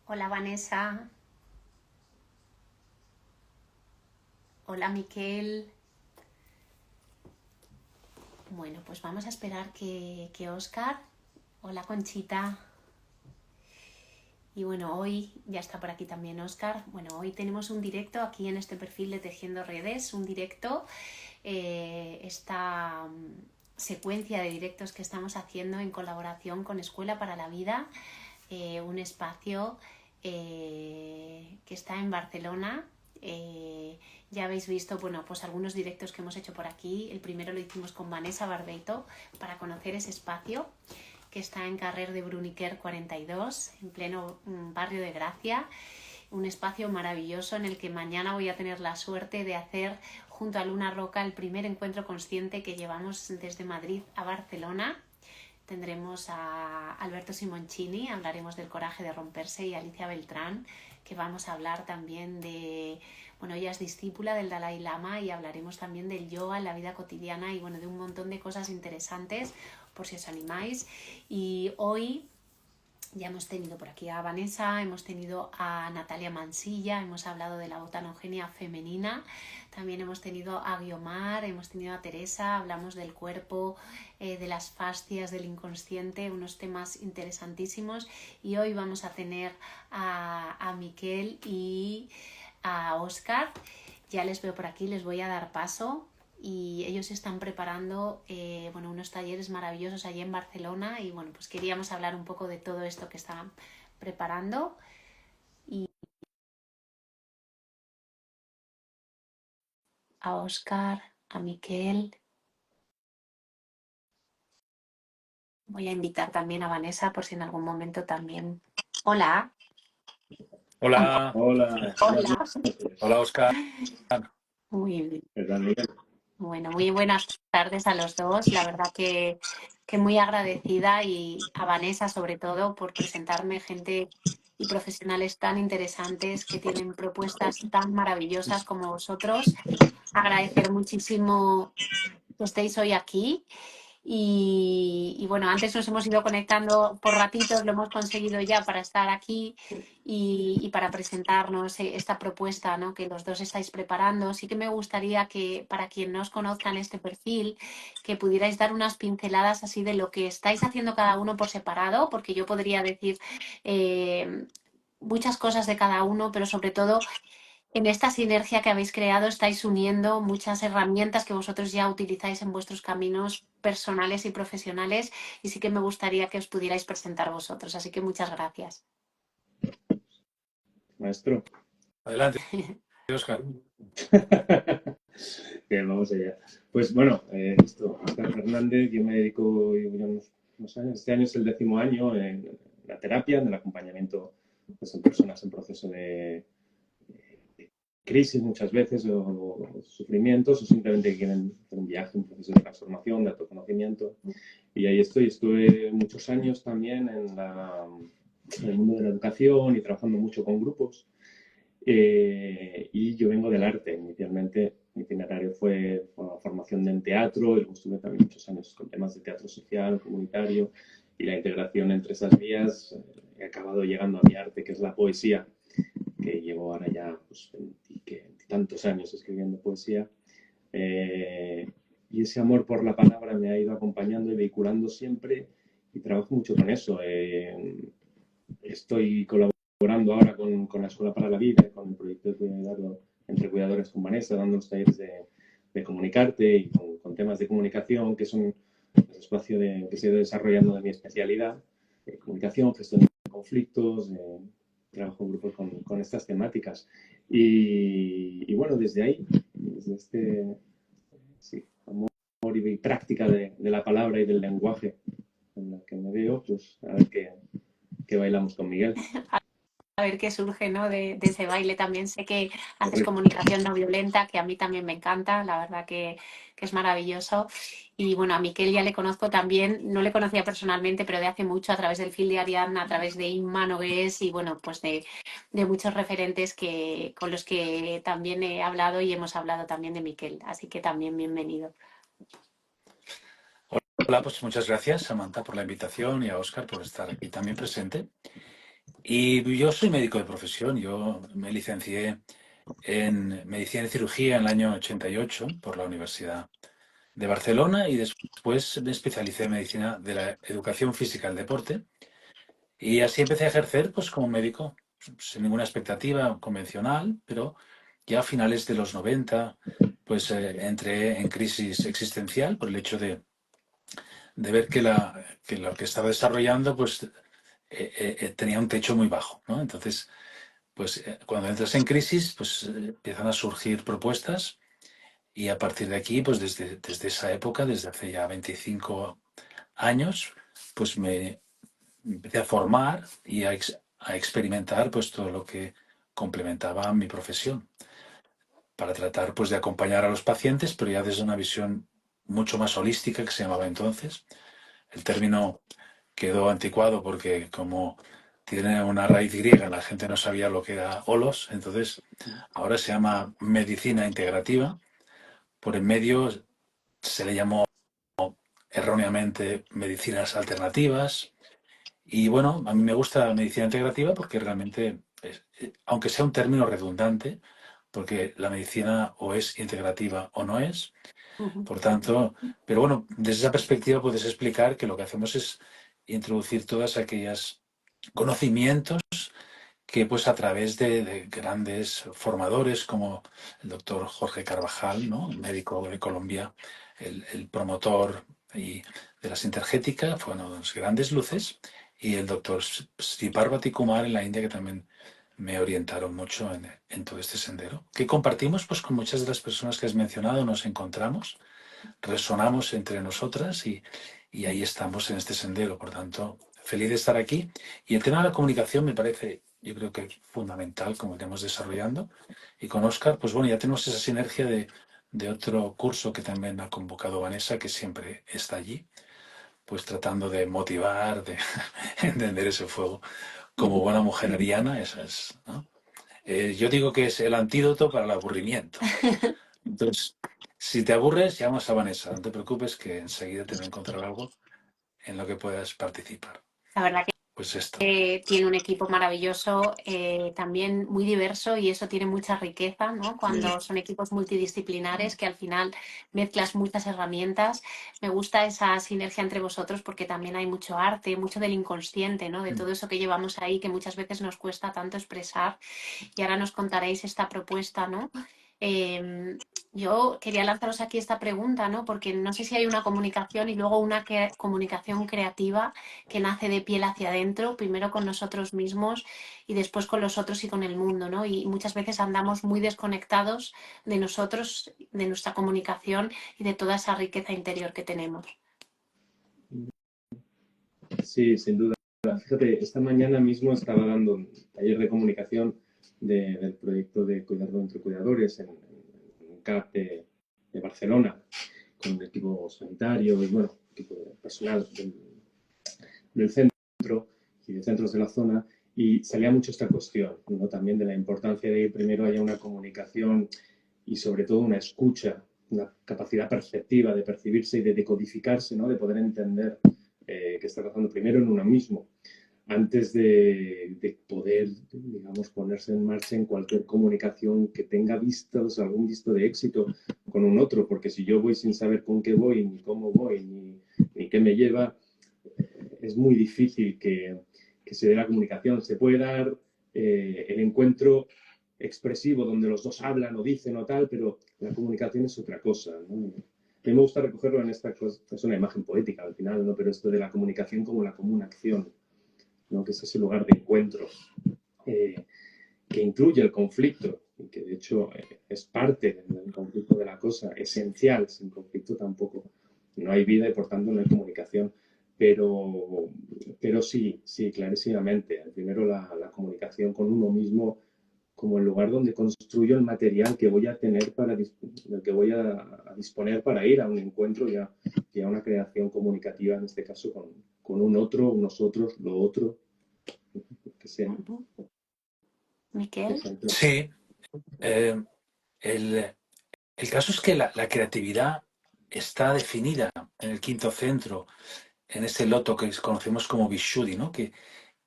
Hola Vanessa, hola Miquel. Bueno, pues vamos a esperar que Óscar. Hola Conchita. Y bueno, hoy ya está por aquí también Óscar. Bueno, hoy tenemos un directo aquí en este perfil de Tejiendo Redes, un directo, esta secuencia de directos que estamos haciendo en colaboración con Escuela para la Vida, un espacio que está en Barcelona. Ya habéis visto, bueno, pues algunos directos que hemos hecho por aquí. El primero lo hicimos con Vanessa Barbeito para conocer ese espacio que está en Carrer de Bruniquer 42, en pleno barrio de Gracia. Un espacio maravilloso en el que mañana voy a tener la suerte de hacer junto a Luna Roca el primer encuentro consciente que llevamos desde Madrid a Barcelona. Tendremos a Alberto Simoncini, hablaremos del coraje de romperse, y Alicia Beltrán, que vamos a hablar también de, bueno, ella es discípula del Dalai Lama y hablaremos también del yoga en la vida cotidiana y bueno, de un montón de cosas interesantes por si os animáis. Y hoy ya hemos tenido por aquí a Vanessa, hemos tenido a Natalia Mansilla, hemos hablado de la botanogenia femenina, también hemos tenido a Guiomar, hemos tenido a Teresa, hablamos del cuerpo, de las fascias, del inconsciente, unos temas interesantísimos. Y hoy vamos a tener a Miquel y a Óscar. Ya les veo por aquí, les voy a dar paso. Y ellos están preparando bueno, unos talleres maravillosos allí en Barcelona y bueno, pues queríamos hablar un poco de todo esto que están preparando. Y a Óscar, a Miquel, voy a invitar también a Vanessa por si en algún momento también. Hola. Hola, Hola, buenas Hola. noches. hola Oscar. Muy bien. ¿Qué tal, Miguel? Bueno, muy buenas tardes a los dos. La verdad que muy agradecida, y a Vanessa sobre todo por presentarme gente y profesionales tan interesantes que tienen propuestas tan maravillosas como vosotros. Agradecer muchísimo que estéis hoy aquí. Y bueno, antes nos hemos ido conectando por ratitos, lo hemos conseguido ya para estar aquí y para presentarnos esta propuesta, ¿no?, que los dos estáis preparando. Sí que me gustaría que, para quien no os conozca en este perfil, que pudierais dar unas pinceladas así de lo que estáis haciendo cada uno por separado, porque yo podría decir muchas cosas de cada uno, pero sobre todo en esta sinergia que habéis creado estáis uniendo muchas herramientas que vosotros ya utilizáis en vuestros caminos personales y profesionales, y sí que me gustaría que os pudierais presentar vosotros. Así que muchas gracias. Maestro. Adelante, Oscar. Bien, vamos allá. Pues bueno, Oscar Fernández, yo me dedico ya unos años, este año es el 10º año en la terapia, en el acompañamiento pues, en personas en proceso de crisis muchas veces o sufrimientos o simplemente que quieren hacer un viaje, un proceso de transformación, de autoconocimiento. Y ahí estoy. Estuve muchos años también en el mundo de la educación y trabajando mucho con grupos. Y yo vengo del arte. Inicialmente mi itinerario fue formación en teatro, y luego estuve también muchos años con temas de teatro social, comunitario, y la integración entre esas vías. He acabado llegando a mi arte, que es la poesía, que llevo ahora ya pues, 20 tantos años escribiendo poesía. Y ese amor por la palabra me ha ido acompañando y vehiculando siempre, y trabajo mucho con eso. Estoy colaborando ahora con la Escuela para la Vida, con el proyecto de cuidado entre cuidadores con Vanessa, dando los talleres de comunicarte y con temas de comunicación, que son el espacio que se ha ido desarrollando de mi especialidad, comunicación, gestión de conflictos, trabajo en grupos con estas temáticas. Y bueno, desde ahí, desde este sí, amor y práctica de la palabra y del lenguaje en la que me veo, pues a ver qué bailamos con Miguel. A ver qué surge, ¿no?, de ese baile. También sé que haces Correcto. comunicación no violenta, que a mí también me encanta, la verdad que es maravilloso. Y bueno, a Miquel ya le conozco también, no le conocía personalmente, pero de hace mucho, a través del Fil de Ariadna, a través de Inma Nogués y bueno, pues de muchos referentes con los que también he hablado, y hemos hablado también de Miquel. Así que también bienvenido. Hola, pues muchas gracias, Samantha, por la invitación y a Oscar por estar aquí también presente. Y yo soy médico de profesión, yo me licencié en Medicina y Cirugía en el año 88 por la Universidad de Barcelona y después me especialicé en Medicina de la Educación Física y el Deporte y así empecé a ejercer pues como médico, sin ninguna expectativa convencional, pero ya a finales de los 90 pues entré en crisis existencial por el hecho de ver que lo que estaba desarrollando pues tenía un techo muy bajo, ¿no? Entonces, pues cuando entras en crisis, pues empiezan a surgir propuestas y a partir de aquí, pues desde esa época, desde hace ya 25 años, pues me empecé a formar y a experimentar pues todo lo que complementaba mi profesión para tratar pues de acompañar a los pacientes, pero ya desde una visión mucho más holística que se llamaba entonces. El término quedó anticuado porque como tiene una raíz griega, la gente no sabía lo que era holos, entonces ahora se llama medicina integrativa. Por en medio se le llamó erróneamente medicinas alternativas. Y bueno, a mí me gusta la medicina integrativa porque realmente, aunque sea un término redundante, porque la medicina o es integrativa o no es, Ujú. por tanto, pero bueno, desde esa perspectiva puedes explicar que lo que hacemos es introducir todas aquellas conocimientos que pues a través de grandes formadores como el doctor Jorge Carvajal, ¿no? Médico de Colombia, el promotor y de la sintergética, fue uno de los grandes luces, y el doctor Sri Parvati Kumar en la India, que también me orientaron mucho en todo este sendero, que compartimos pues con muchas de las personas que has mencionado, nos encontramos, resonamos entre nosotras y ahí estamos en este sendero. Por tanto, feliz de estar aquí. Y el tema de la comunicación me parece, yo creo que es fundamental, como iremos desarrollando. Y con Óscar, pues bueno, ya tenemos esa sinergia de otro curso que también ha convocado Vanessa, que siempre está allí, pues tratando de motivar, de entender ese fuego. Como buena mujer ariana, esa es, ¿no? Yo digo que es el antídoto para el aburrimiento. Entonces, si te aburres, llamas a Vanessa. No te preocupes que enseguida te va a encontrar algo en lo que puedas participar. La verdad Pues esto. que tiene un equipo maravilloso, también muy diverso y eso tiene mucha riqueza, ¿no? Cuando son equipos multidisciplinares que al final mezclas muchas herramientas. Me gusta esa sinergia entre vosotros porque también hay mucho arte, mucho del inconsciente, ¿no? De todo eso que llevamos ahí que muchas veces nos cuesta tanto expresar y ahora nos contaréis esta propuesta, ¿no? Eh, yo quería lanzaros aquí esta pregunta, ¿no? Porque no sé si hay una comunicación y luego una comunicación creativa que nace de piel hacia adentro, primero con nosotros mismos y después con los otros y con el mundo, ¿no? Y muchas veces andamos muy desconectados de nosotros, de nuestra comunicación y de toda esa riqueza interior que tenemos. Sí, sin duda. Fíjate, esta mañana mismo estaba dando un taller de comunicación del proyecto de Cuidado entre Cuidadores en un CAP de Barcelona, con un equipo sanitario y, bueno, equipo personal del centro y de centros de la zona, y salía mucho esta cuestión, ¿no? También de la importancia de que primero haya una comunicación y sobre todo una escucha, una capacidad perceptiva de percibirse y de decodificarse, ¿no? De poder entender qué está pasando primero en uno mismo, antes de poder, digamos, ponerse en marcha en cualquier comunicación que tenga vistos, algún visto de éxito con un otro, porque si yo voy sin saber con qué voy, ni cómo voy, ni qué me lleva, es muy difícil que se dé la comunicación. Se puede dar el encuentro expresivo donde los dos hablan o dicen o tal, pero la comunicación es otra cosa, ¿no? A mí me gusta recogerlo en esta cosa, es una imagen poética al final, ¿no? Pero esto de la comunicación como la común acción, ¿no? Que es ese lugar de encuentro que incluye el conflicto y que de hecho es parte del conflicto de la cosa, esencial. Sin conflicto tampoco no hay vida y por tanto no hay comunicación. Pero sí, sí, clarísimamente. Primero la comunicación con uno mismo como el lugar donde construyo el material que voy a tener del que voy a disponer para ir a un encuentro y a una creación comunicativa, en este caso con un otro, unos otros, lo otro, que sea. Miquel. Sí, eh, el, el caso es que la creatividad está definida en el quinto centro, en ese loto que conocemos como Vishuddhi, ¿no?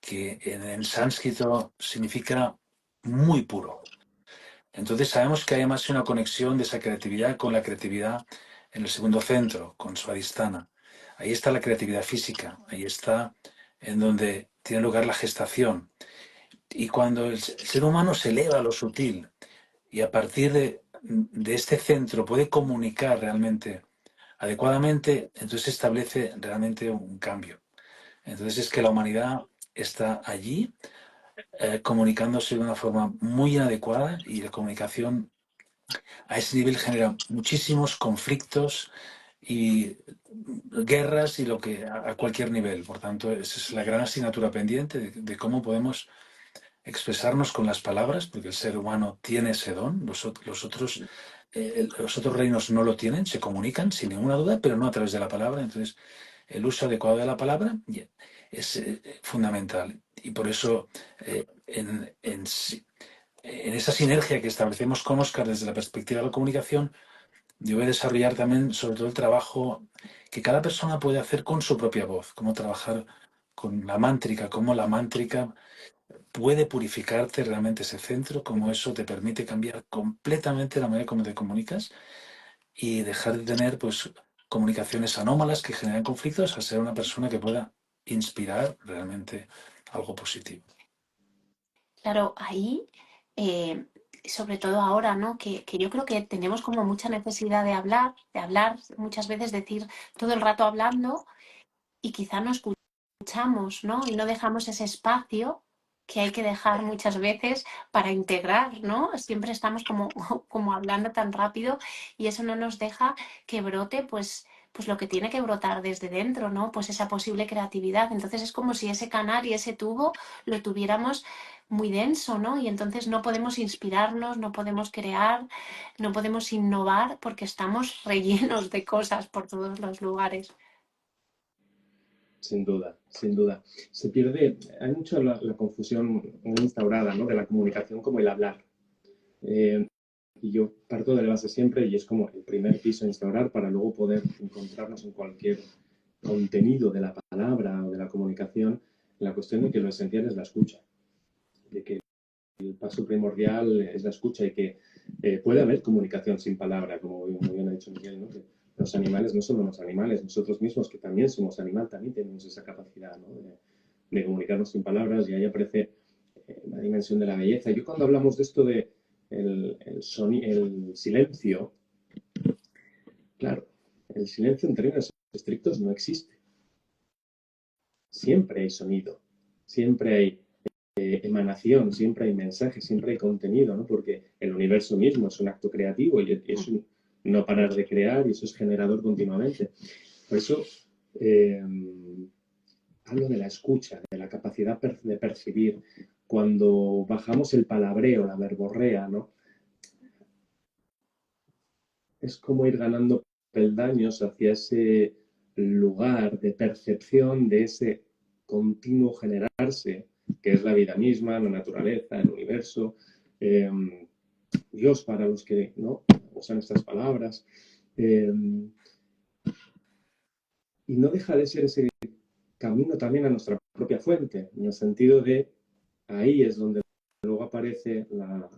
que en sánscrito significa muy puro. Entonces sabemos que hay además una conexión de esa creatividad con la creatividad en el segundo centro, con Svadhisthana. Ahí está la creatividad física, ahí está en donde tiene lugar la gestación. Y cuando el ser humano se eleva a lo sutil y a partir de este centro puede comunicar realmente adecuadamente, entonces se establece realmente un cambio. Entonces es que la humanidad está allí comunicándose de una forma muy inadecuada y la comunicación a ese nivel genera muchísimos conflictos y guerras y lo que a cualquier nivel. Por tanto, esa es la gran asignatura pendiente de cómo podemos expresarnos con las palabras, porque el ser humano tiene ese don, los otros reinos no lo tienen, se comunican sin ninguna duda, pero no a través de la palabra. Entonces, el uso adecuado de la palabra es fundamental. Y por eso, en esa sinergia que establecemos con Óscar desde la perspectiva de la comunicación, yo voy a desarrollar también sobre todo el trabajo que cada persona puede hacer con su propia voz, cómo trabajar con la mántrica, cómo la mántrica puede purificarte realmente ese centro, cómo eso te permite cambiar completamente la manera como te comunicas y dejar de tener pues comunicaciones anómalas que generan conflictos a ser una persona que pueda inspirar realmente algo positivo. Claro, ahí, sobre todo ahora, ¿no? Que yo creo que tenemos como mucha necesidad de hablar, muchas veces decir todo el rato hablando y quizá no escuchamos, ¿no? Y no dejamos ese espacio que hay que dejar muchas veces para integrar, ¿no? Siempre estamos como, como hablando tan rápido y eso no nos deja que brote, pues lo que tiene que brotar desde dentro, ¿no? Pues esa posible creatividad. Entonces es como si ese canal y ese tubo lo tuviéramos muy denso, ¿no? Y entonces no podemos inspirarnos, no podemos crear, no podemos innovar porque estamos rellenos de cosas por todos los lugares. Sin duda, sin duda. Se pierde, hay mucho la confusión instaurada, ¿no? De la comunicación como el hablar. Y yo parto de la base siempre y es como el primer piso a instaurar para luego poder encontrarnos en cualquier contenido de la palabra o de la comunicación, la cuestión de que lo esencial es la escucha, de que el paso primordial es la escucha y que puede haber comunicación sin palabra, como muy bien ha dicho Miguel, ¿no? Que los animales no son unos animales, nosotros mismos que también somos animal, también tenemos esa capacidad, ¿no? de comunicarnos sin palabras y ahí aparece la dimensión de la belleza. Yo cuando hablamos de esto de el silencio, claro, el silencio en términos estrictos no existe. Siempre hay sonido, siempre hay emanación, siempre hay mensaje, siempre hay contenido, ¿no? Porque el universo mismo es un acto creativo y es un no parar de crear y eso es generador continuamente. Por eso hablo de la escucha, de la capacidad de percibir. Cuando bajamos el palabreo, la verborrea, ¿no? Es como ir ganando peldaños hacia ese lugar de percepción de ese continuo generarse, que es la vida misma, la naturaleza, el universo, Dios para los que no usan estas palabras. Y no deja de ser ese camino también a nuestra propia fuente, en el sentido de ahí es donde luego aparece la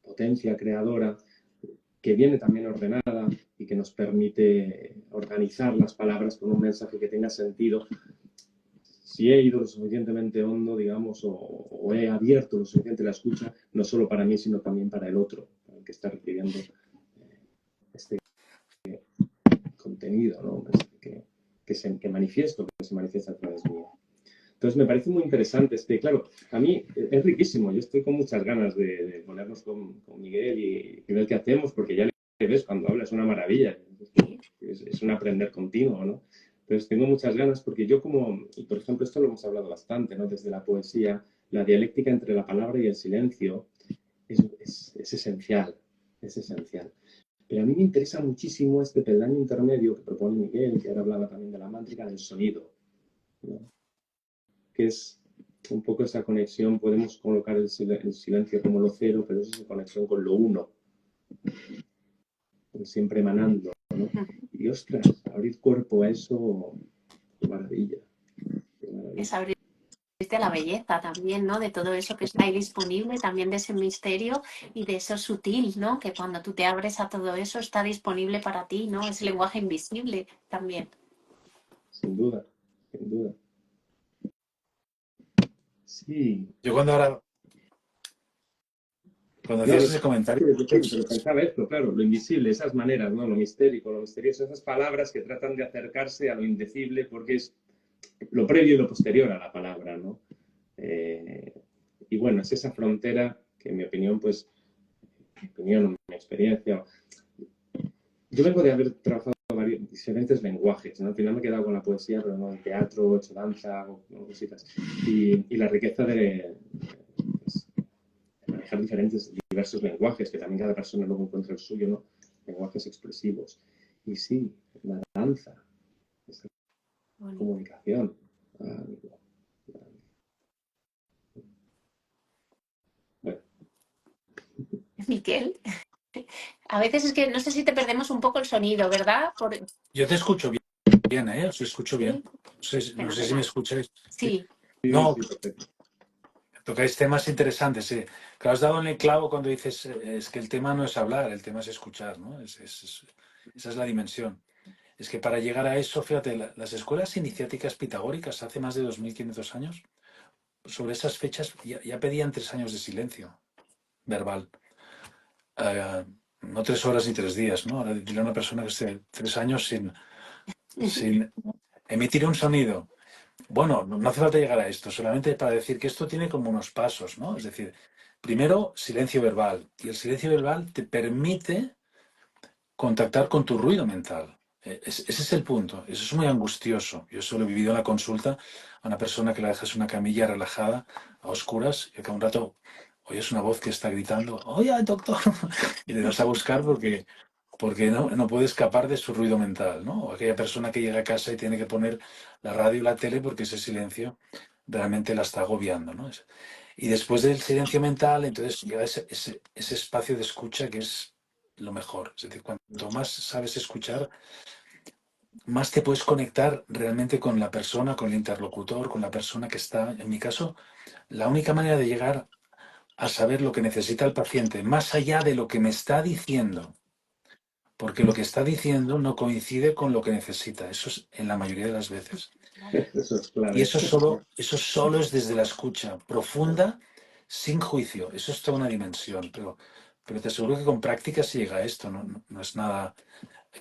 potencia creadora que viene también ordenada y que nos permite organizar las palabras con un mensaje que tenga sentido. Si he ido lo suficientemente hondo, digamos, o he abierto lo suficiente la escucha, no solo para mí, sino también para el otro, para el que está recibiendo este contenido, ¿no? Que manifiesto, que se manifiesta a través mío. Entonces me parece muy interesante claro, a mí es riquísimo, yo estoy con muchas ganas de ponernos con Miguel y ver qué hacemos, porque ya le ves cuando habla, es una maravilla, es un aprender continuo, ¿no? Entonces tengo muchas ganas porque yo y por ejemplo esto lo hemos hablado bastante, ¿no? Desde la poesía, la dialéctica entre la palabra y el silencio es esencial, es esencial. Pero a mí me interesa muchísimo este peldaño intermedio que propone Miguel, que ahora hablaba también de la mántrica del sonido, ¿no? Que es un poco esa conexión, podemos colocar el silencio como lo cero, pero es esa conexión con lo uno, siempre emanando, ¿no? Y ostras, abrir cuerpo a eso, qué maravilla, qué maravilla. Es abrir de la belleza también, ¿no? De todo eso que está ahí disponible, también de ese misterio y de eso sutil, ¿no? Que cuando tú te abres a todo eso está disponible para ti, ¿no? Ese lenguaje invisible también. Sin duda, sin duda. Sí. Yo cuando No, hacías ese comentario, pero pensaba esto, claro, lo invisible, esas maneras, ¿no? Lo mistérico, lo misterioso, esas palabras que tratan de acercarse a lo indecible porque es lo previo y lo posterior a la palabra, ¿no? Y bueno, es esa frontera que en mi opinión, mi experiencia, yo vengo de haber trabajado varios, diferentes lenguajes, ¿no? Al final me he quedado con la poesía, pero no el teatro, he hecho danza, o cositas. Y la riqueza pues, de manejar diversos lenguajes, que también cada persona luego encuentra el suyo, ¿no? Lenguajes expresivos. Y sí, la danza, esa comunicación. Bueno. Miquel, a veces es que no sé si te perdemos un poco el sonido, ¿verdad? yo te escucho bien, ¿eh? Os escucho bien. No sé si me escucháis. Sí. No, Sí, perfecto. tocáis temas interesantes, sí. Que has dado en el clavo cuando dices, es que el tema no es hablar, el tema es escuchar, ¿no? Esa es la dimensión. Es que para llegar a eso, fíjate, las escuelas iniciáticas pitagóricas hace más de 2500 años, sobre esas fechas ya pedían 3 años de silencio verbal. No 3 horas ni 3 días, ¿no? Ahora dile a una persona que esté 3 años sin emitir un sonido. Bueno, no hace falta llegar a esto, solamente para decir que esto tiene como unos pasos, ¿no? Es decir, primero, silencio verbal. Y el silencio verbal te permite contactar con tu ruido mental. Ese es el punto. Eso es muy angustioso. Yo solo he vivido en la consulta a una persona que la dejas en una camilla relajada, a oscuras, y que a un rato oyes una voz que está gritando, oye, doctor, y le das a buscar porque no puede escapar de su ruido mental, ¿no? O aquella persona que llega a casa y tiene que poner la radio y la tele porque ese silencio realmente la está agobiando, ¿no? Y después del silencio mental, entonces llega ese espacio de escucha que es lo mejor. Es decir, cuanto más sabes escuchar, más te puedes conectar realmente con la persona, con el interlocutor, con la persona que está. En mi caso, la única manera de llegar a saber lo que necesita el paciente, más allá de lo que me está diciendo, porque lo que está diciendo no coincide con lo que necesita. Eso es en la mayoría de las veces. Eso es Y clave. eso solo es desde la escucha profunda, sin juicio. Eso es toda una dimensión. Pero te aseguro que con práctica se llega a esto. No es nada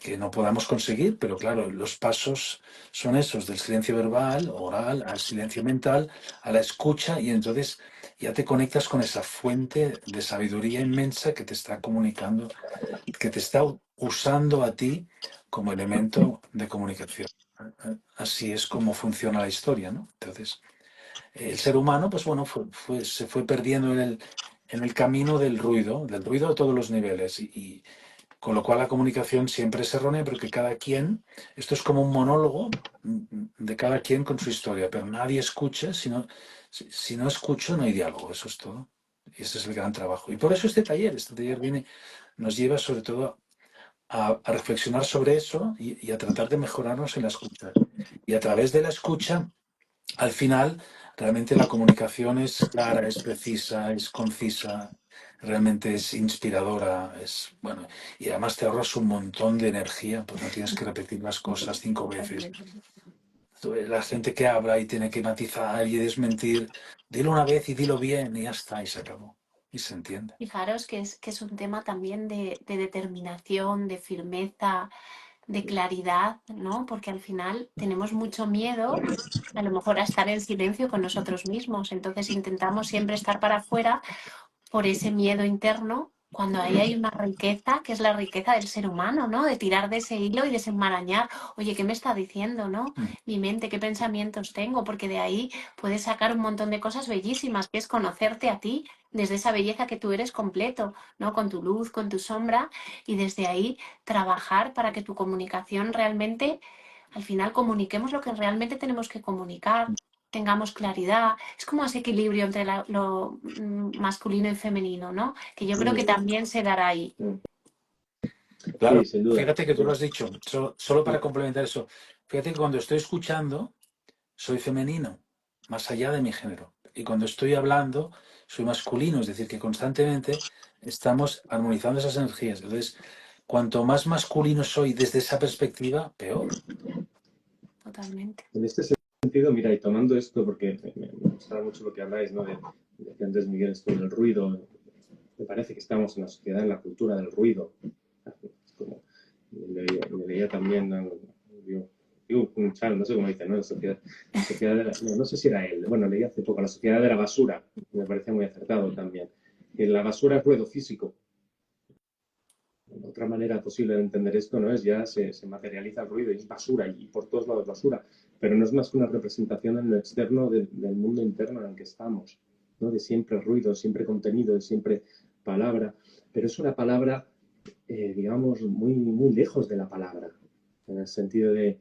que no podamos conseguir, pero claro, los pasos son esos, del silencio verbal, oral, al silencio mental, a la escucha, y entonces ya te conectas con esa fuente de sabiduría inmensa que te está comunicando, que te está usando a ti como elemento de comunicación. Así es como funciona la historia, ¿no? Entonces, el ser humano, pues bueno, se fue perdiendo en el camino del ruido a todos los niveles, y con lo cual la comunicación siempre es errónea porque cada quien, esto es como un monólogo de cada quien con su historia, pero nadie escucha, si no escucho no hay diálogo, eso es todo. Y ese es el gran trabajo. Y por eso este taller nos lleva sobre todo a reflexionar sobre eso y a tratar de mejorarnos en la escucha. Y a través de la escucha, al final, realmente la comunicación es clara, es precisa, es concisa, realmente es inspiradora, es bueno, y además te ahorras un montón de energía, pues no tienes que repetir las cosas 5 veces. La gente que habla y tiene que matizar y desmentir, dilo una vez y dilo bien y ya está, y se acabó. Y se entiende. Fijaros que es un tema también de determinación, de firmeza, de claridad, ¿no? Porque al final tenemos mucho miedo a lo mejor a estar en silencio con nosotros mismos. Entonces intentamos siempre estar para afuera por ese miedo interno, cuando ahí hay una riqueza, que es la riqueza del ser humano, ¿no? De tirar de ese hilo y desenmarañar, oye, ¿qué me está diciendo, no? Mi mente, ¿qué pensamientos tengo? Porque de ahí puedes sacar un montón de cosas bellísimas, que es conocerte a ti, desde esa belleza que tú eres completo, ¿no? Con tu luz, con tu sombra, y desde ahí trabajar para que tu comunicación realmente, al final, comuniquemos lo que realmente tenemos que comunicar, tengamos claridad. Es como ese equilibrio entre lo masculino y femenino, ¿no? Que yo creo que también se dará ahí. Claro, Sí, sin duda. fíjate que tú lo has dicho, solo para complementar eso, fíjate que cuando estoy escuchando, soy femenino. más allá de mi género. Y cuando estoy hablando, soy masculino, es decir, que constantemente estamos armonizando esas energías. Entonces, cuanto más masculino soy desde esa perspectiva, peor. Totalmente. En este sentido, mira, y tomando esto, porque me gustaba mucho lo que habláis, ¿no? De que antes, Miguel, esto del ruido, me parece que estamos en la sociedad, en la cultura del ruido. Como me leía también, ¿no? Un chal, no sé cómo dice, ¿no? No sé si era él, bueno, leí hace poco, la sociedad de la basura, me parece muy acertado también. Que la basura es ruido físico. Otra manera posible de entender esto no es ya se materializa el ruido y es basura y por todos lados basura, pero no es más que una representación en lo externo del mundo interno en el que estamos, ¿no? De siempre ruido, siempre contenido, de siempre palabra, pero es una palabra, digamos, muy, muy lejos de la palabra, en el sentido de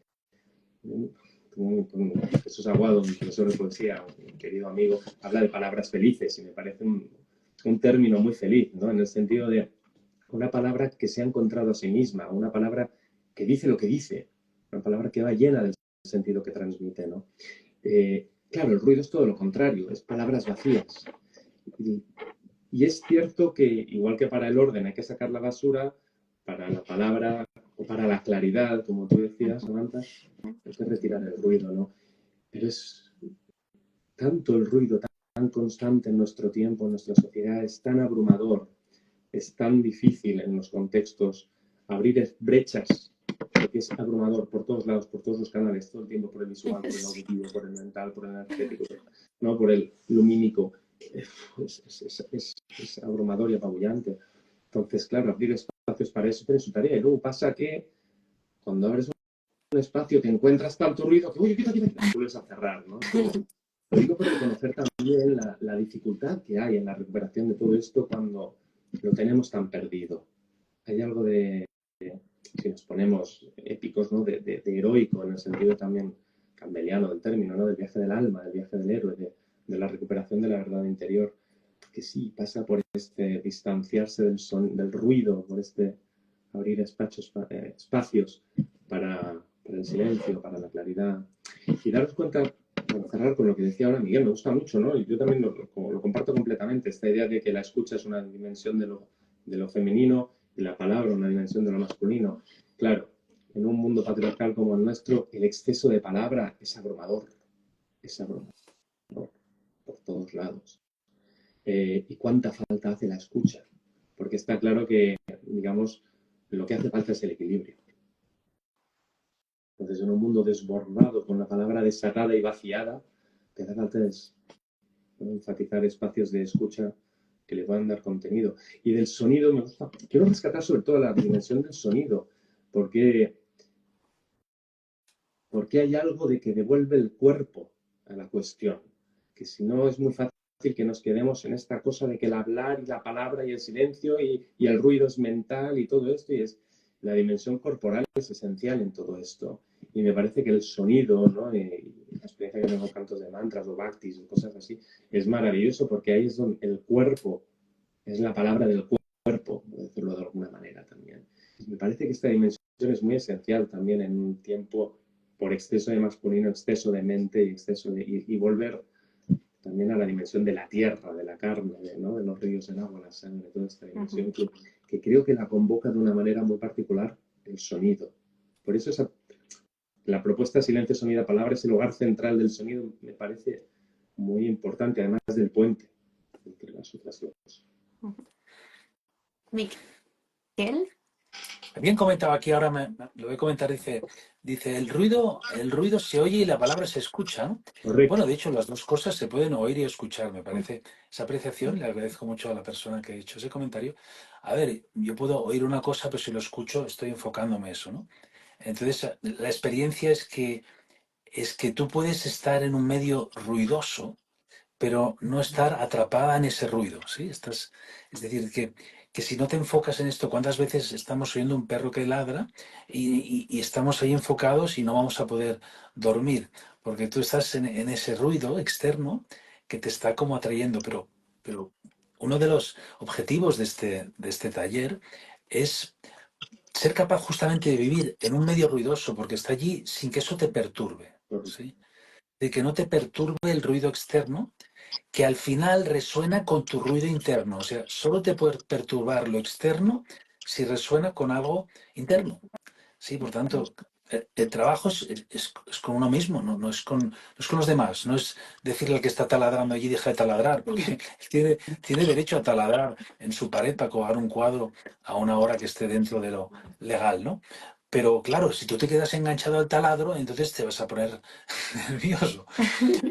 Jesús Aguado, mi profesor de poesía, un querido amigo, habla de palabras felices y me parece un término muy feliz, ¿no? En el sentido de una palabra que se ha encontrado a sí misma, una palabra que dice lo que dice, una palabra que va llena del sentido que transmite, ¿no? Claro, el ruido es todo lo contrario, es palabras vacías. Y es cierto que, igual que para el orden hay que sacar la basura, para la palabra o para la claridad, como tú decías, Samantha, hay que retirar el ruido, ¿no? Pero es tanto el ruido tan constante en nuestro tiempo, en nuestra sociedad, es tan abrumador, es tan difícil en los contextos abrir brechas, porque es abrumador por todos lados, por todos los canales, todo el tiempo, por el visual, por el auditivo, por el mental, por el energético, ¿no? Por el lumínico. Es abrumador y apabullante. Entonces, claro, abrir espacios para eso es su tarea. Y luego pasa que cuando abres un espacio te encuentras tanto ruido que, oye, quita, vuelves a cerrar, ¿no? Lo digo por conocer también la dificultad que hay en la recuperación de todo esto cuando lo tenemos tan perdido. Hay algo si nos ponemos épicos, ¿no? De heroico, en el sentido también campbelliano del término, ¿no? Del viaje del alma, del viaje del héroe, de la recuperación de la verdad interior, que sí pasa por este distanciarse del ruido, por este abrir espacios para el silencio, para la claridad. Y daros cuenta, para cerrar con lo que decía ahora Miguel, me gusta mucho, ¿no? Y yo también lo comparto completamente, esta idea de que la escucha es una dimensión de lo femenino y la palabra una dimensión de lo masculino. Claro, en un mundo patriarcal como el nuestro, el exceso de palabra es abrumador por todos lados. Y cuánta falta hace la escucha, porque está claro que, digamos, lo que hace falta es el equilibrio. Entonces, en un mundo desbordado, con la palabra desatada y vaciada, lo que hace falta es, ¿no?, enfatizar espacios de escucha que le puedan dar contenido. Y del sonido me gusta. Quiero rescatar sobre todo la dimensión del sonido, porque hay algo de que devuelve el cuerpo a la cuestión, que si no es muy fácil que nos quedemos en esta cosa de que el hablar y la palabra y el silencio y el ruido es mental y todo esto, y es la dimensión corporal es esencial en todo esto. Y me parece que el sonido, ¿no?, y la experiencia que tengo cantos de mantras o bhaktis o cosas así, es maravilloso porque ahí es donde el cuerpo es la palabra del cuerpo, por decirlo de alguna manera también. Y me parece que esta dimensión es muy esencial también en un tiempo por exceso de masculino, exceso de mente y volver también a la dimensión de la tierra, de la carne, ¿no?, de los ríos, el agua, la sangre, toda esta dimensión que creo que la convoca de una manera muy particular el sonido. Por eso la propuesta silencio, sonido, palabra, ese lugar central del sonido me parece muy importante, además del puente entre las otras dos. Miguel. Alguien comentaba aquí, ahora lo voy a comentar, dice el ruido se oye y la palabra se escucha, ¿no? Correcto. Bueno, de hecho, las dos cosas se pueden oír y escuchar, me parece. Esa apreciación, le agradezco mucho a la persona que ha hecho ese comentario. A ver, yo puedo oír una cosa, pero si lo escucho, estoy enfocándome eso, ¿no? Entonces, la experiencia es que tú puedes estar en un medio ruidoso, pero no estar atrapada en ese ruido, ¿sí? Es decir, que si no te enfocas en esto, ¿cuántas veces estamos oyendo un perro que ladra y estamos ahí enfocados y no vamos a poder dormir? Porque tú estás en ese ruido externo que te está como atrayendo, pero uno de los objetivos de este taller es ser capaz justamente de vivir en un medio ruidoso, porque está allí sin que eso te perturbe, ¿sí? de que no te perturbe el ruido externo, que al final resuena con tu ruido interno. O sea, solo te puede perturbar lo externo si resuena con algo interno. Sí, por tanto, el trabajo es con uno mismo, no es con los demás. No es decirle al que está taladrando allí, deja de taladrar, porque él tiene derecho a taladrar en su pared para colgar un cuadro a una hora que esté dentro de lo legal, ¿no? Pero claro, si tú te quedas enganchado al taladro, entonces te vas a poner nervioso.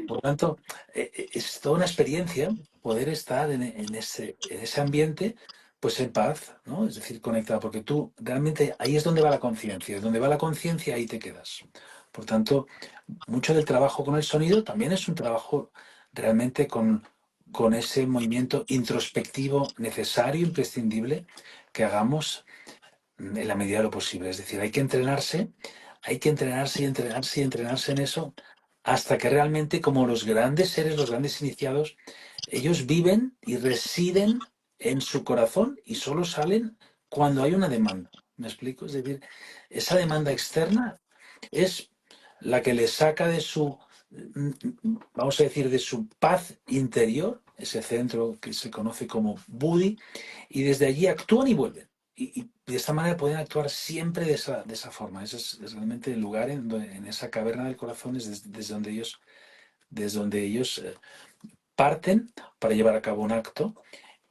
Por tanto, es toda una experiencia poder estar en ese ambiente, pues en paz, ¿no? Es decir, conectado, porque tú realmente ahí es donde va la conciencia, es donde va la conciencia, ahí te quedas. Por tanto, mucho del trabajo con el sonido también es un trabajo realmente con ese movimiento introspectivo necesario, imprescindible, que hagamos en la medida de lo posible. Es decir, hay que entrenarse y entrenarse y entrenarse en eso hasta que realmente, como los grandes seres, los grandes iniciados, ellos viven y residen en su corazón y solo salen cuando hay una demanda. ¿Me explico? Es decir, esa demanda externa es la que les saca de su, vamos a decir, de su paz interior, ese centro que se conoce como Buddhi, y desde allí actúan y vuelven. Y de esta manera pueden actuar siempre de esa forma. Ese es realmente el lugar en esa caverna del corazón, es desde donde ellos parten para llevar a cabo un acto.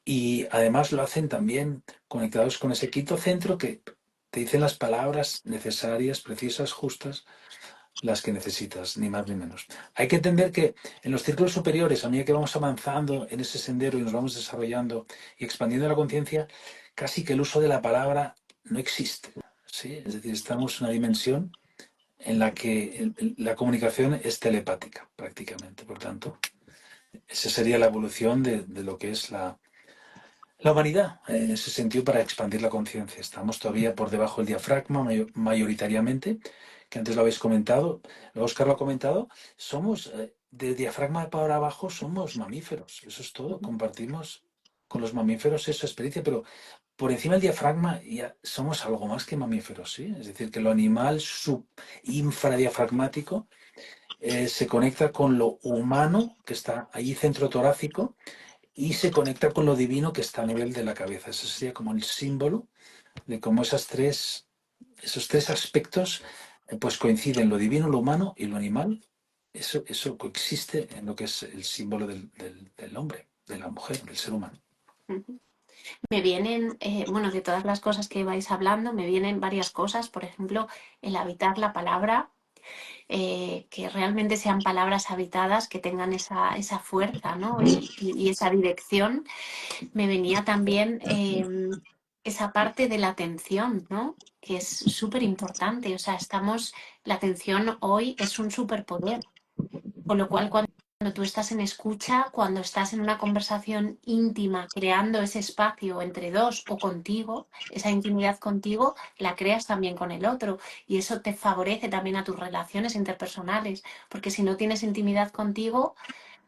Y además lo hacen también conectados con ese quinto centro que te dicen las palabras necesarias, precisas, justas, las que necesitas, ni más ni menos. Hay que entender que en los círculos superiores, a medida que vamos avanzando en ese sendero y nos vamos desarrollando y expandiendo la conciencia, casi que el uso de la palabra no existe. ¿Sí? Es decir, estamos en una dimensión en la que la comunicación es telepática, prácticamente. Por tanto, esa sería la evolución de lo que es la humanidad, en ese sentido, para expandir la conciencia. Estamos todavía por debajo del diafragma, mayoritariamente, que antes lo habéis comentado, Oscar lo ha comentado, somos, de diafragma para abajo, somos mamíferos, eso es todo, compartimos con los mamíferos esa experiencia, pero por encima del diafragma ya somos algo más que mamíferos, ¿sí? Es decir, que lo animal infradiafragmático se conecta con lo humano, que está allí centro torácico, y se conecta con lo divino que está a nivel de la cabeza. Ese sería como el símbolo de cómo esos tres aspectos pues coinciden, lo divino, lo humano y lo animal. Eso coexiste en lo que es el símbolo del hombre, de la mujer, del ser humano. Me vienen, bueno, de todas las cosas que vais hablando, me vienen varias cosas. Por ejemplo, el habitar la palabra, que realmente sean palabras habitadas, que tengan esa fuerza, ¿no? Y esa dirección. Me venía también esa parte de la atención, ¿no? Que es súper importante. O sea, la atención hoy es un superpoder. Con lo cual, cuando tú estás en escucha, cuando estás en una conversación íntima, creando ese espacio entre dos o contigo, esa intimidad contigo, la creas también con el otro. Y eso te favorece también a tus relaciones interpersonales. Porque si no tienes intimidad contigo,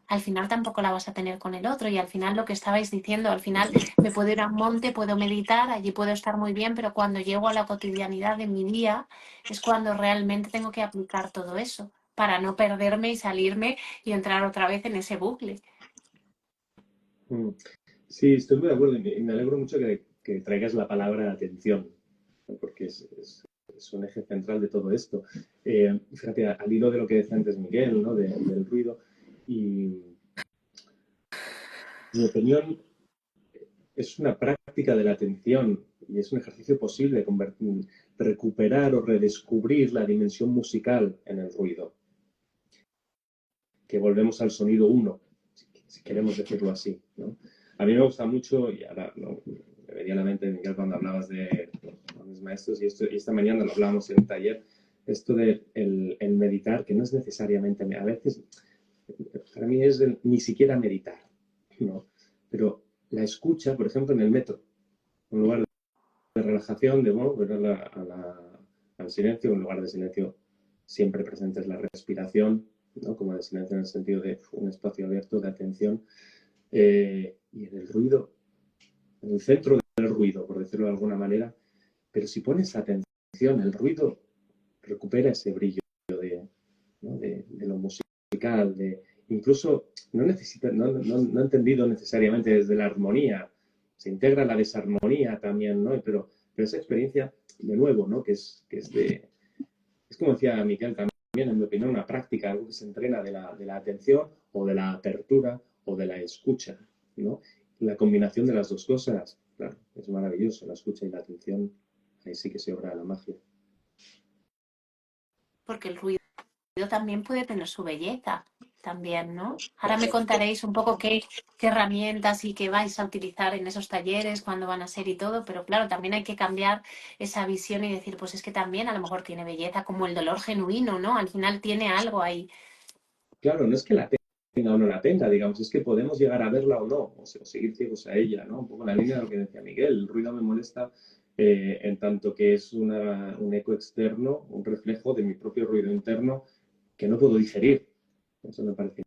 al final tampoco la vas a tener con el otro. Y al final lo que estabais diciendo, al final me puedo ir a un monte, puedo meditar, allí puedo estar muy bien, pero cuando llego a la cotidianidad de mi día es cuando realmente tengo que aplicar todo eso para no perderme y salirme y entrar otra vez en ese bucle. Sí, estoy muy de acuerdo y me alegro mucho que traigas la palabra atención, ¿no? Porque es un eje central de todo esto. Fíjate, al hilo de lo que decía antes Miguel, ¿no? Del ruido, y en mi opinión es una práctica de la atención y es un ejercicio posible recuperar o redescubrir la dimensión musical en el ruido. Que volvemos al sonido uno, si queremos decirlo así, ¿no? A mí me gusta mucho, y ahora no, me venía a la mente, Miguel, cuando hablabas de los maestros, y esta mañana lo hablábamos en un taller, esto de el meditar, que no es necesariamente, a veces, para mí es ni siquiera meditar, ¿no? Pero la escucha, por ejemplo, en el metro, un lugar de relajación, de volver al silencio, un lugar de silencio siempre presente es la respiración, ¿no? Como de silencio en el sentido de un espacio abierto de atención, y en el ruido, en el centro del ruido, por decirlo de alguna manera, pero si pones atención, el ruido recupera ese brillo ¿no? de lo musical. musical, incluso no entendido necesariamente desde la armonía, se integra la desarmonía también, ¿no? Pero esa experiencia, de nuevo, ¿no? Es como decía Miquel también, en mi opinión, una práctica, algo que se entrena de la atención o de la apertura o de la escucha, ¿no? La combinación de las dos cosas, claro, es maravilloso, la escucha y la atención, ahí sí que se obra la magia. Porque el ruido también puede tener su belleza, también, ¿no? Ahora me contaréis un poco qué herramientas y qué vais a utilizar en esos talleres, cuándo van a ser y todo, pero claro, también hay que cambiar esa visión y decir, pues es que también a lo mejor tiene belleza, como el dolor genuino, ¿no? Al final tiene algo ahí. Claro, no es que la tenga o no la tenga, digamos, es que podemos llegar a verla o no, o seguir ciegos a ella, ¿no? Un poco en la línea de lo que decía Miguel, el ruido me molesta en tanto que es un eco externo, un reflejo de mi propio ruido interno que no puedo digerir. Eso me parece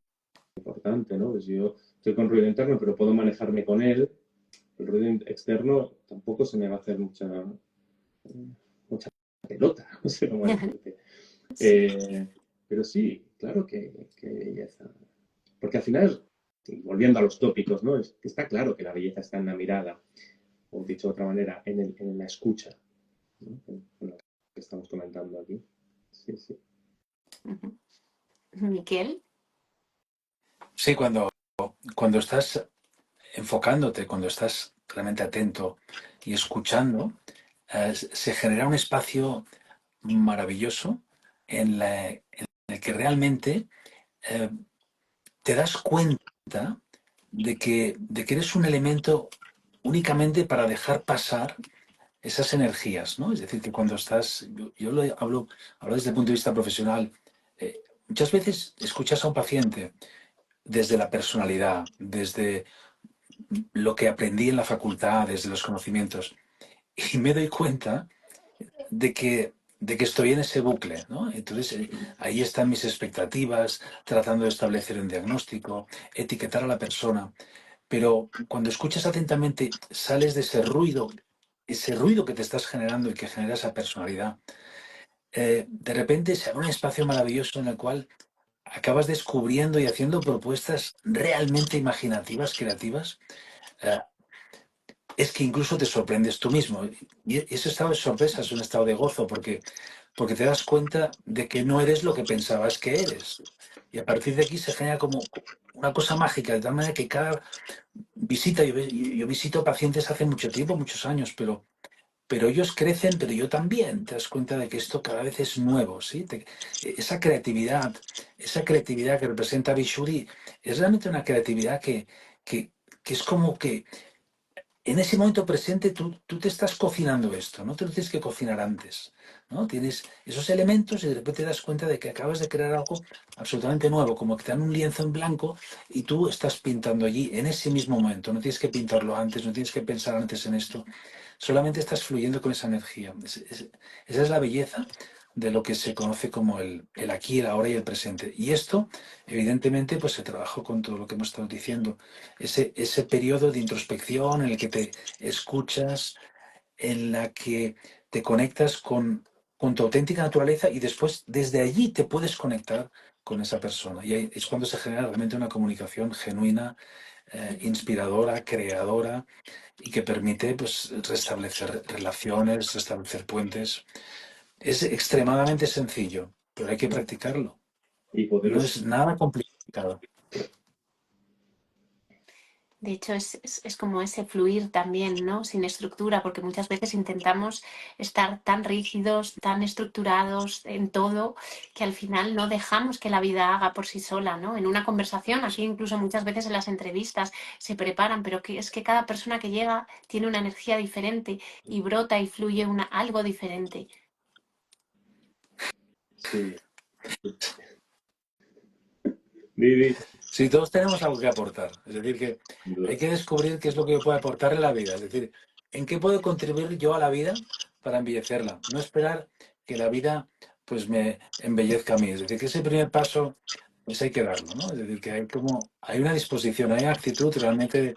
importante, ¿no? Pues yo estoy con ruido interno, pero puedo manejarme con él. El ruido externo tampoco se me va a hacer mucha pelota, no sé cómo decirte. Pero sí, claro que belleza. Porque al final, volviendo a los tópicos, ¿no? Es que está claro que la belleza está en la mirada, o dicho de otra manera, en la escucha, ¿no? En lo que estamos comentando aquí. Sí, sí. Miquel. Sí, cuando estás enfocándote, cuando estás realmente atento y escuchando, se genera un espacio maravilloso en el que realmente eh, te das cuenta de que eres un elemento únicamente para dejar pasar esas energías, ¿no? Es decir, que cuando estás, yo hablo desde el punto de vista profesional, muchas veces escuchas a un paciente desde la personalidad, desde lo que aprendí en la facultad, desde los conocimientos, y me doy cuenta de que estoy en ese bucle, ¿no? Entonces, ahí están mis expectativas, tratando de establecer un diagnóstico, etiquetar a la persona, pero cuando escuchas atentamente, sales de ese ruido que te estás generando y que genera esa personalidad. De repente se abre un espacio maravilloso en el cual acabas descubriendo y haciendo propuestas realmente imaginativas, creativas. eh, es que incluso te sorprendes tú mismo. Y ese estado de sorpresa es un estado de gozo porque te das cuenta de que no eres lo que pensabas que eres. Y a partir de aquí se genera como una cosa mágica, de tal manera que cada visita, yo visito pacientes hace mucho tiempo, muchos años, pero ellos crecen, pero yo también. Te das cuenta de que esto cada vez es nuevo, ¿sí? Esa creatividad que representa Bishuri es realmente una creatividad que es como que en ese momento presente tú te estás cocinando esto, no te lo tienes que cocinar antes, ¿no? Tienes esos elementos y de repente te das cuenta de que acabas de crear algo absolutamente nuevo, como que te dan un lienzo en blanco y tú estás pintando allí en ese mismo momento. No tienes que pintarlo antes, no tienes que pensar antes en esto, solamente estás fluyendo con esa energía. Esa es la belleza de lo que se conoce como el aquí, el ahora y el presente. Y esto, evidentemente, pues se trabajó con todo lo que hemos estado diciendo. Ese periodo de introspección en el que te escuchas, en la que te conectas con tu auténtica naturaleza y después desde allí te puedes conectar con esa persona. Y ahí es cuando se genera realmente una comunicación genuina, inspiradora, creadora y que permite pues, restablecer relaciones, restablecer puentes. Es extremadamente sencillo, pero hay que practicarlo. Y No poderos. es nada complicado. De hecho, es como ese fluir también, ¿no? Sin estructura, porque muchas veces intentamos estar tan rígidos, tan estructurados en todo, que al final no dejamos que la vida haga por sí sola, ¿no? En una conversación, así incluso muchas veces en las entrevistas se preparan, pero que es que cada persona que llega tiene una energía diferente y brota y fluye algo diferente. Sí. Vivi. Sí, todos tenemos algo que aportar. Es decir, que Sin duda. hay que descubrir qué es lo que yo puedo aportar en la vida. Es decir, en qué puedo contribuir yo a la vida para embellecerla. No esperar que la vida pues me embellezca a mí. Es decir, que ese primer paso pues hay que darlo, ¿no? Es decir, que hay una disposición, hay una actitud realmente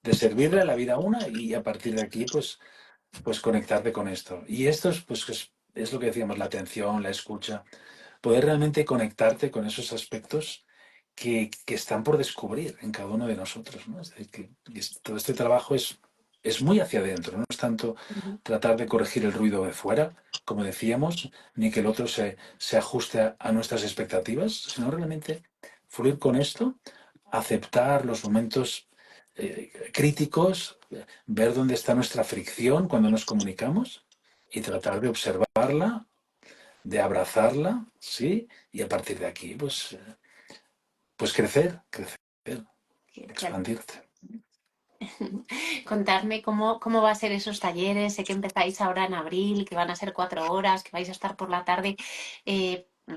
de servirle a la vida a una y a partir de aquí pues conectarte con esto. Y esto es lo que decíamos, la atención, la escucha, poder realmente conectarte con esos aspectos que están por descubrir en cada uno de nosotros, ¿no? Es decir, todo este trabajo es muy hacia adentro, no es tanto tratar de corregir el ruido de fuera, como decíamos, ni que el otro se ajuste a nuestras expectativas, sino realmente fluir con esto, aceptar los momentos críticos, ver dónde está nuestra fricción cuando nos comunicamos y tratar de observarla, de abrazarla, ¿sí? Y a partir de aquí, pues crecer, expandirte. Contarme cómo va a ser esos talleres. Sé que empezáis ahora en abril, que van a ser 4 horas, que vais a estar por la tarde.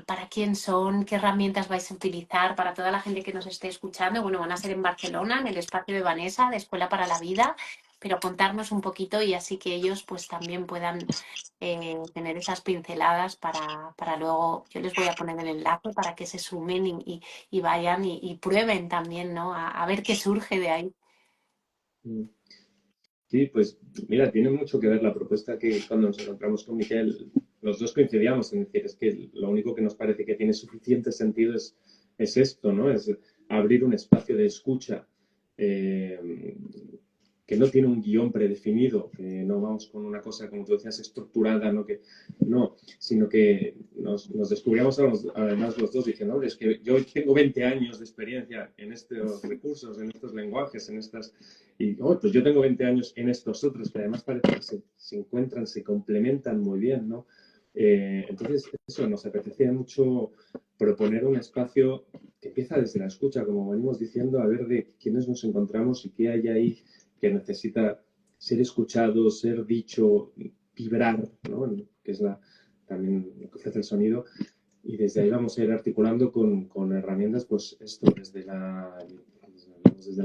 ¿Para quién son? ¿Qué herramientas vais a utilizar para toda la gente que nos esté escuchando? Bueno, van a ser en Barcelona, en el espacio de Vanessa, de Escuela para la Vida, pero contarnos un poquito y así que ellos pues también puedan tener esas pinceladas para luego, yo les voy a poner el enlace para que se sumen y vayan y prueben también, ¿no? A ver qué surge de ahí. Sí, pues mira, tiene mucho que ver la propuesta que cuando nos encontramos con Miquel, los dos coincidíamos en decir, es que lo único que nos parece que tiene suficiente sentido es esto, ¿no? Es abrir un espacio de escucha que no tiene un guión predefinido, que no vamos con una cosa, como tú decías, estructurada, no, sino que nos descubríamos además los dos diciendo, "Hombre, es que yo tengo 20 años de experiencia en estos recursos, en estos lenguajes, en estas... Y pues yo tengo 20 años en estos otros, que además parece que se encuentran, se complementan muy bien, ¿no? Entonces, eso, nos apetecía mucho proponer un espacio que empieza desde la escucha, como venimos diciendo, a ver de quiénes nos encontramos y qué hay ahí que necesita ser escuchado, ser dicho, vibrar, ¿no? Que es también lo que ofrece el sonido. Y desde ahí vamos a ir articulando con herramientas, pues esto, desde la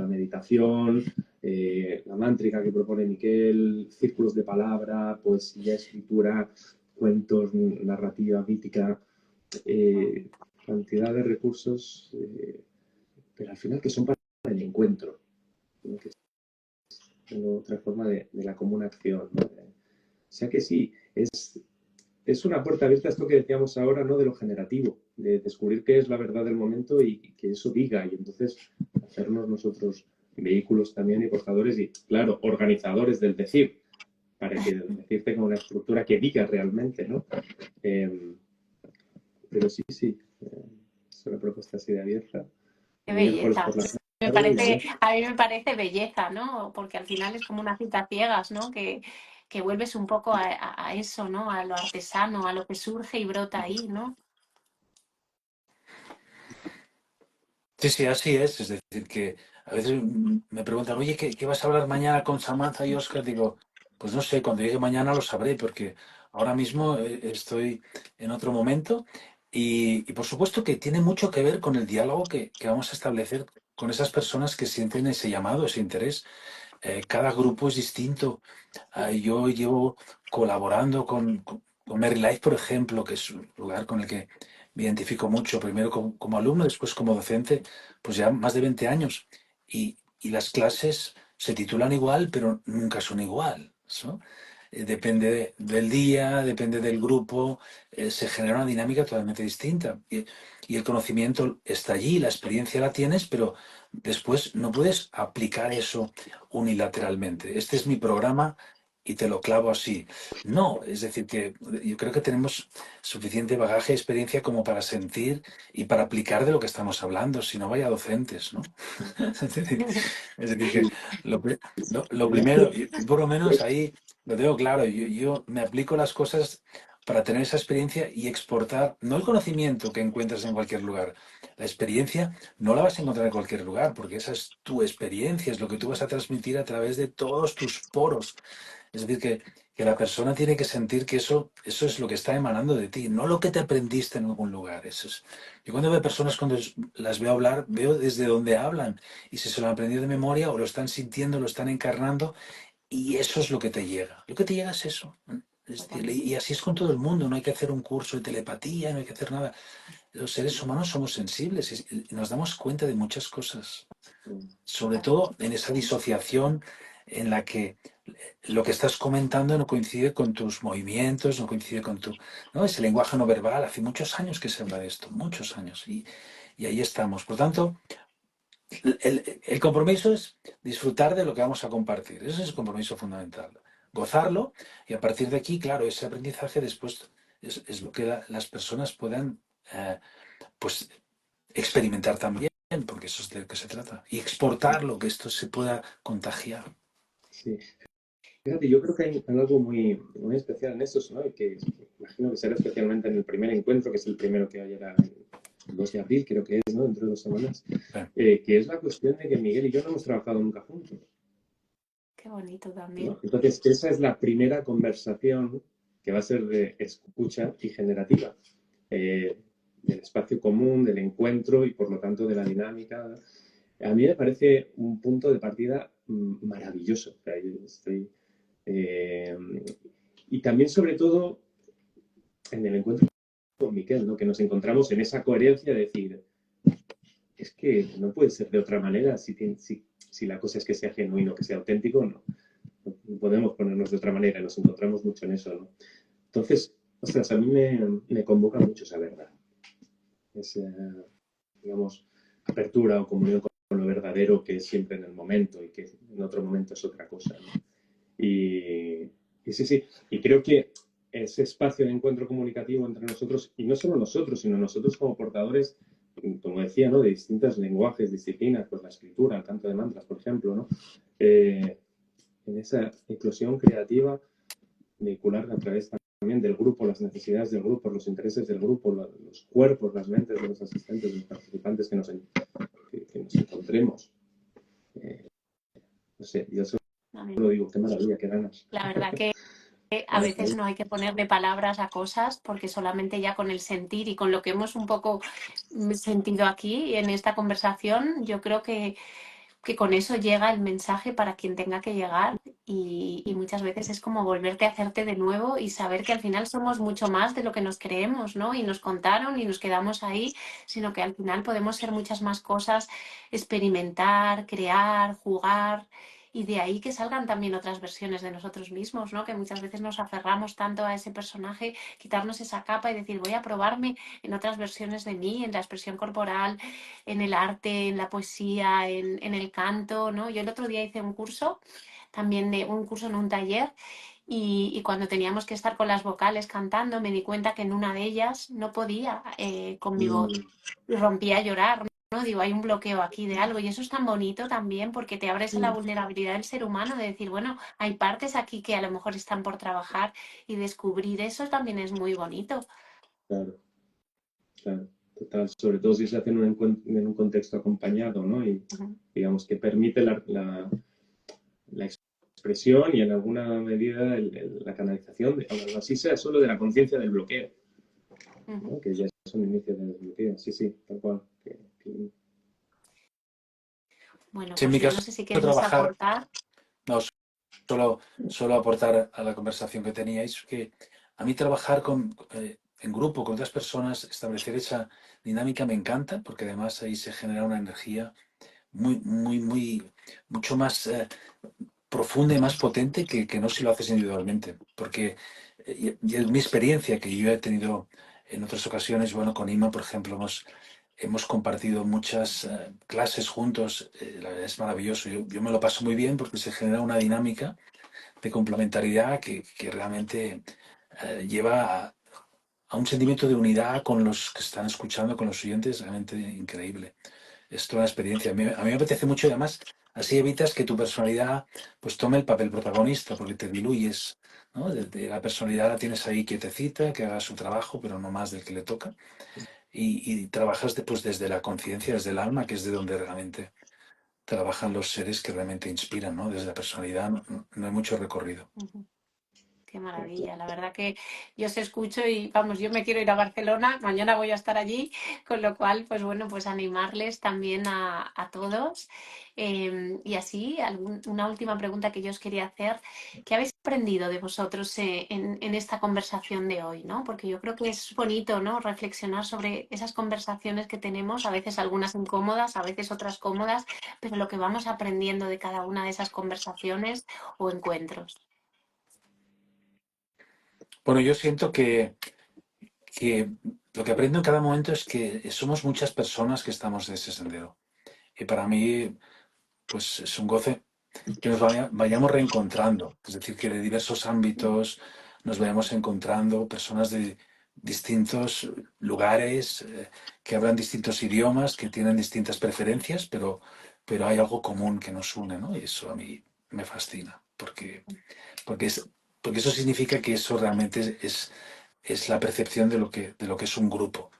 meditación, la mántrica que propone Miquel, círculos de palabra, poesía, escritura, cuentos, narrativa mítica, cantidad de recursos, pero al final que son para el encuentro, ¿no? Que es otra forma de la común acción, ¿no? O sea que sí, es una puerta abierta a esto que decíamos ahora, ¿no? De lo generativo, de descubrir qué es la verdad del momento y que eso diga, y entonces hacernos nosotros vehículos también y portadores y, claro, organizadores del decir, para que el decir tenga una estructura que diga realmente, ¿no? Pero sí, es una propuesta así de abierta. Qué belleza. A mí me parece belleza, ¿no? Porque al final es como una cita ciegas, ¿no? Que vuelves un poco a eso, ¿no? A lo artesano, a lo que surge y brota ahí, ¿no? Sí, así es. Es decir, que a veces me preguntan, oye, ¿qué vas a hablar mañana con Samantha y Oscar? Digo, pues no sé, cuando llegue mañana lo sabré, porque ahora mismo estoy en otro momento y por supuesto que tiene mucho que ver con el diálogo que vamos a establecer con esas personas que sienten ese llamado, ese interés. Cada grupo es distinto. Yo llevo colaborando con Mary Life, por ejemplo, que es un lugar con el que me identifico mucho, primero como alumno, después como docente, pues ya más de 20 años. Y las clases se titulan igual, pero nunca son igual, ¿no? Depende del día, depende del grupo, se genera una dinámica totalmente distinta. Y el conocimiento está allí, la experiencia la tienes, pero después no puedes aplicar eso unilateralmente. Este es mi programa y te lo clavo así. No, es decir, que yo creo que tenemos suficiente bagaje y experiencia como para sentir y para aplicar de lo que estamos hablando, si no vaya docentes, ¿no? Es decir, que lo primero, y por lo menos ahí lo tengo claro, yo me aplico las cosas para tener esa experiencia y exportar, no el conocimiento que encuentras en cualquier lugar, la experiencia no la vas a encontrar en cualquier lugar, porque esa es tu experiencia, es lo que tú vas a transmitir a través de todos tus poros. Es decir, que la persona tiene que sentir que eso es lo que está emanando de ti, no lo que te aprendiste en algún lugar. Yo cuando veo personas, cuando las veo hablar, veo desde dónde hablan y si se lo han aprendido de memoria o lo están sintiendo, lo están encarnando y eso es lo que te llega. Lo que te llega es eso. Es decir, y así es con todo el mundo, no hay que hacer un curso de telepatía, no hay que hacer nada. Los seres humanos somos sensibles y nos damos cuenta de muchas cosas, sobre todo en esa disociación en la que lo que estás comentando no coincide con tus movimientos, no coincide con tu... ¿no? Ese lenguaje no verbal, hace muchos años que se habla de esto, muchos años. y ahí estamos. Por tanto, el compromiso es disfrutar de lo que vamos a compartir. Ese es el compromiso fundamental. Gozarlo y a partir de aquí, claro, ese aprendizaje después es lo que las personas puedan pues experimentar también, porque eso es de lo que se trata. Y exportarlo, que esto se pueda contagiar. Sí. Fíjate, yo creo que hay algo muy, muy especial en esto, ¿no? Y que imagino que será especialmente en el primer encuentro, que es el primero que hay ahora el 2 de abril, creo que es, ¿no? Dentro de 2 semanas, que es la cuestión de que Miguel y yo no hemos trabajado nunca juntos. Qué bonito también. ¿No? Entonces, esa es la primera conversación que va a ser de escucha y generativa, del espacio común, del encuentro y por lo tanto de la dinámica. A mí me parece un punto de partida maravilloso. O sea, y también, sobre todo, en el encuentro con Miquel, ¿no? Que nos encontramos en esa coherencia de decir, es que no puede ser de otra manera si la cosa es que sea genuino, que sea auténtico, no podemos ponernos de otra manera, nos encontramos mucho en eso, ¿no? Entonces, ostras, a mí me convoca mucho esa verdad, esa, digamos, apertura o comunión con lo verdadero que es siempre en el momento y que en otro momento es otra cosa, ¿no? Y sí, y creo que ese espacio de encuentro comunicativo entre nosotros, y no solo nosotros, sino nosotros como portadores, como decía, ¿no? De distintos lenguajes, disciplinas, pues la escritura, el canto de mantras, por ejemplo, ¿no? En esa eclosión creativa, vehicular a través también del grupo, las necesidades del grupo, los intereses del grupo, los cuerpos, las mentes de los asistentes, de los participantes que nos encontremos. No sé, yo solo digo, qué maravilla, qué ganas. La verdad que a veces no hay que ponerle palabras a cosas porque solamente ya con el sentir y con lo que hemos un poco sentido aquí en esta conversación, yo creo que con eso llega el mensaje para quien tenga que llegar y muchas veces es como volverte a hacerte de nuevo y saber que al final somos mucho más de lo que nos creemos, ¿no? Y nos contaron y nos quedamos ahí, sino que al final podemos ser muchas más cosas, experimentar, crear, jugar. Y de ahí que salgan también otras versiones de nosotros mismos, ¿no? Que muchas veces nos aferramos tanto a ese personaje, quitarnos esa capa y decir, voy a probarme en otras versiones de mí, en la expresión corporal, en el arte, en la poesía, en el canto, ¿no? Yo el otro día hice un curso, también de un curso en un taller, y cuando teníamos que estar con las vocales cantando, me di cuenta que en una de ellas no podía con mi voz y rompía a llorar, ¿no? Digo, hay un bloqueo aquí de algo y eso es tan bonito también porque te abres a la vulnerabilidad del ser humano de decir, bueno, hay partes aquí que a lo mejor están por trabajar y descubrir eso también es muy bonito. Claro, claro, total. Sobre todo si se hace en un contexto acompañado, ¿no? Y digamos que permite la expresión y en alguna medida la canalización, aunque así sea solo de la conciencia del bloqueo, ¿no? Que ya es un inicio del bloqueo. Sí, tal cual. Bueno, Sí, en pues mi yo no caso, sé si queréis trabajar, aportar. no, solo aportar a la conversación que teníais, que a mí trabajar en grupo con otras personas, establecer esa dinámica me encanta, porque además ahí se genera una energía mucho más profunda y más potente que no si lo haces individualmente. Porque y es mi experiencia que yo he tenido en otras ocasiones, bueno, con Ima, por ejemplo, hemos compartido muchas clases juntos, la verdad es maravilloso. Yo me lo paso muy bien porque se genera una dinámica de complementariedad que realmente lleva a un sentimiento de unidad con los que están escuchando, con los oyentes, realmente increíble. Es toda una experiencia. A mí me apetece mucho y además así evitas que tu personalidad pues tome el papel protagonista porque te diluyes, ¿no? La personalidad la tienes ahí quietecita, que haga su trabajo, pero no más del que le toca. Y trabajas pues, desde la conciencia, desde el alma, que es de donde realmente trabajan los seres que realmente inspiran, ¿no? Desde la personalidad no hay mucho recorrido. Qué maravilla, la verdad que yo os escucho y vamos, yo me quiero ir a Barcelona, mañana voy a estar allí, con lo cual, pues bueno, pues animarles también a todos. Y así, una última pregunta que yo os quería hacer, ¿qué habéis aprendido de vosotros en esta conversación de hoy, ¿no? Porque yo creo que es bonito, ¿no? Reflexionar sobre esas conversaciones que tenemos, a veces algunas incómodas, a veces otras cómodas, pero lo que vamos aprendiendo de cada una de esas conversaciones o encuentros. Bueno, yo siento que lo que aprendo en cada momento es que somos muchas personas que estamos de ese sendero. Y para mí, pues es un goce que nos vayamos reencontrando, es decir, que de diversos ámbitos nos vayamos encontrando personas de distintos lugares, que hablan distintos idiomas, que tienen distintas preferencias, pero hay algo común que nos une, ¿no? Y eso a mí me fascina, porque, porque eso significa que eso realmente es la percepción de lo que es un grupo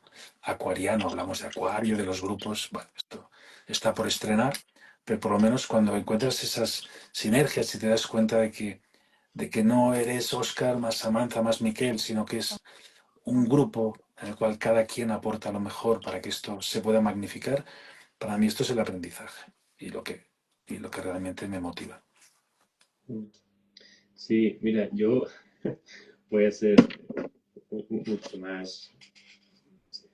acuariano. Hablamos de acuario, de los grupos, bueno, esto está por estrenar, pero por lo menos cuando encuentras esas sinergias y te das cuenta de que no eres Oscar más Samantha más Miquel, sino que es un grupo en el cual cada quien aporta lo mejor para que esto se pueda magnificar, para mí esto es el aprendizaje y lo que realmente me motiva. Sí, mira, yo voy a ser mucho más,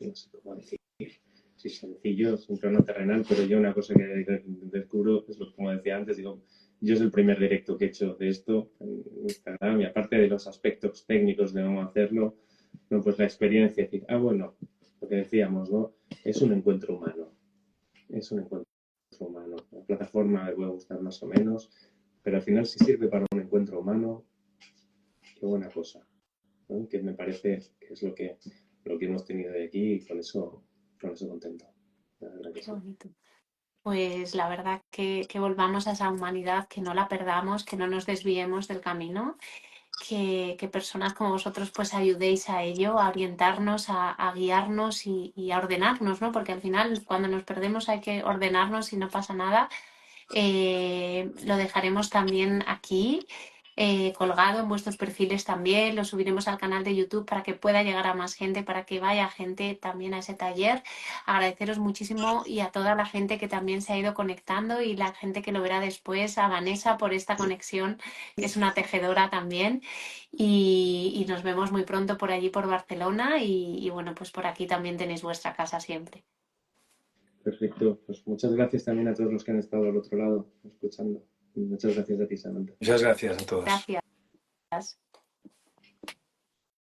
no sé cómo decir, sí, sencillo, es un plano terrenal, pero yo una cosa que descubro es lo como decía antes, digo, yo es el primer directo que he hecho de esto en Instagram y aparte de los aspectos técnicos de cómo hacerlo, no, pues la experiencia, decir, bueno, lo que decíamos, ¿no? Es un encuentro humano, es un encuentro humano. La plataforma me puede gustar más o menos, pero al final si sirve para un encuentro humano, qué buena cosa, ¿no? Que me parece que es lo que hemos tenido de aquí y con eso contento. La verdad que Qué sí. bonito. Pues la verdad que volvamos a esa humanidad, que no la perdamos, que no nos desviemos del camino, que personas como vosotros pues ayudéis a ello, a orientarnos, a guiarnos y a ordenarnos, ¿no? Porque al final cuando nos perdemos hay que ordenarnos y no pasa nada. Lo dejaremos también aquí. Colgado en vuestros perfiles también, lo subiremos al canal de YouTube para que pueda llegar a más gente, para que vaya gente también a ese taller. Agradeceros muchísimo y a toda la gente que también se ha ido conectando y la gente que lo verá después, a Vanessa por esta conexión, que es una tejedora también. Y nos vemos muy pronto por allí, por Barcelona. Y bueno, pues por aquí también tenéis vuestra casa siempre. Perfecto. Pues muchas gracias también a todos los que han estado al otro lado escuchando. Y muchas gracias a ti, Samantha. Muchas gracias a todos. Gracias.